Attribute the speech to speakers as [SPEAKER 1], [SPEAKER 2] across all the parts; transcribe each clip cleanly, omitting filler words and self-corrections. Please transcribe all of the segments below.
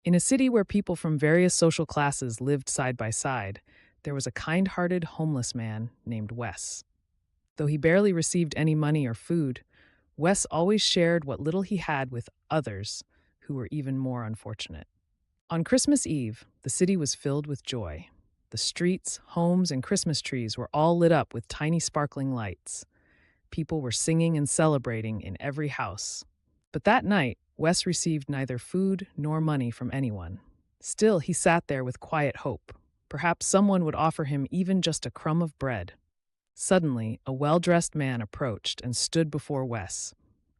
[SPEAKER 1] In a city where people from various social classes lived side by side, there was a kind hearted homeless man named Wes. Though he barely received any money or food, Wes always shared what little he had with others who were even more unfortunate. On Christmas Eve, the city was filled with joy. The streets, homes, and Christmas trees were all lit up with tiny sparkling lights. People were singing and celebrating in every house. But that night, Wes received neither food nor money from anyone. Still, he sat there with quiet hope. Perhaps someone would offer him even just a crumb of bread. Suddenly, a well-dressed man approached and stood before Wes.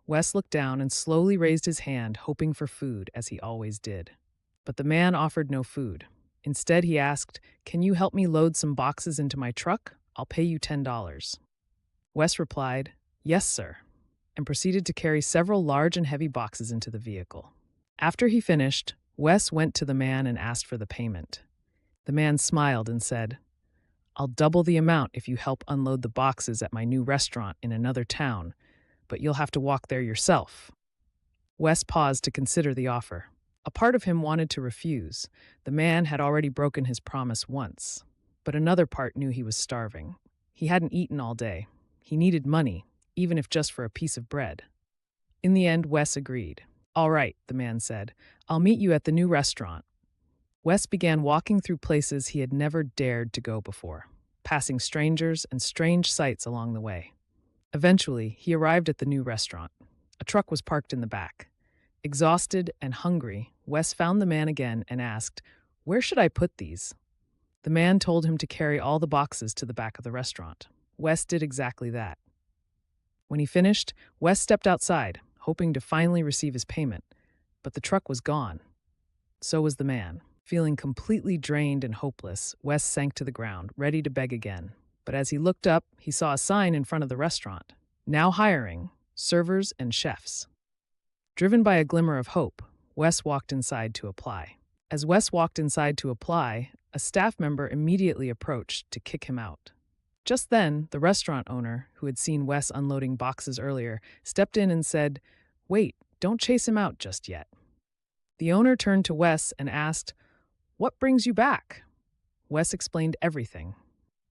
[SPEAKER 1] Wes looked down and slowly raised his hand, hoping for food, as he always did. But the man offered no food. Instead, he asked, "Can you help me load some boxes into my truck? I'll pay you $10. Wes replied, "Yes, sir," and proceeded to carry several large and heavy boxes into the vehicle. After he finished, Wes went to the man and asked for the payment. The man smiled and said, "I'll double the amount if you help unload the boxes at my new restaurant in another town, but you'll have to walk there yourself." Wes paused to consider the offer. A part of him wanted to refuse. The man had already broken his promise once. But another part knew he was starving. He hadn't eaten all day. He needed money, even if just for a piece of bread. In the end, Wes agreed. "All right," the man said. "I'll meet you at the new restaurant." Wes began walking through places he had never dared to go before, passing strangers and strange sights along the way. Eventually, he arrived at the new restaurant. A truck was parked in the back. Exhausted and hungry, Wes found the man again and asked, "Where should I put these?" The man told him to carry all the boxes to the back of the restaurant. Wes did exactly that. When he finished, Wes stepped outside, hoping to finally receive his payment, but the truck was gone. So was the man. Feeling completely drained and hopeless, Wes sank to the ground, ready to beg again. But as he looked up, he saw a sign in front of the restaurant, "Now hiring servers and chefs." Driven by a glimmer of hope, Wes walked inside to apply. As Wes walked inside to apply, a staff member immediately approached to kick him out. Just then, the restaurant owner, who had seen Wes unloading boxes earlier, stepped in and said, "Wait, don't chase him out just yet." The owner turned to Wes and asked, "What brings you back?" Wes explained everything.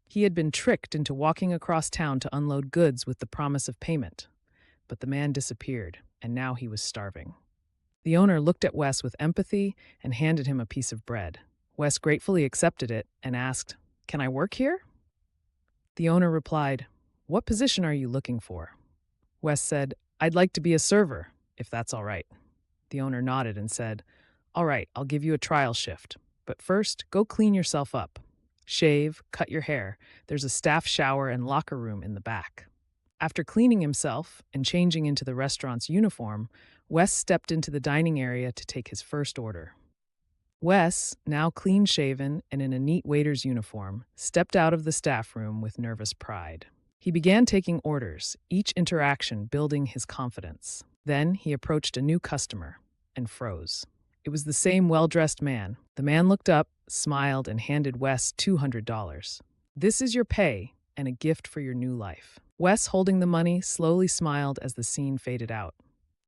[SPEAKER 1] He had been tricked into walking across town to unload goods with the promise of payment. But the man disappeared, and now he was starving. The owner looked at Wes with empathy and handed him a piece of bread. Wes gratefully accepted it and asked, "Can I work here?" The owner replied, "What position are you looking for?" Wes said, "I'd like to be a server, if that's all right." The owner nodded and said, "All right, I'll give you a trial shift. But first, go clean yourself up. Shave, cut your hair. There's a staff shower and locker room in the back." After cleaning himself and changing into the restaurant's uniform, Wes stepped into the dining area to take his first order. Wes, now clean-shaven and in a neat waiter's uniform, stepped out of the staff room with nervous pride. He began taking orders, each interaction building his confidence. Then he approached a new customer and froze. It was the same well-dressed man. The man looked up, smiled, and handed Wes $200. "This is your pay and a gift for your new life." Wes, holding the money, slowly smiled as the scene faded out.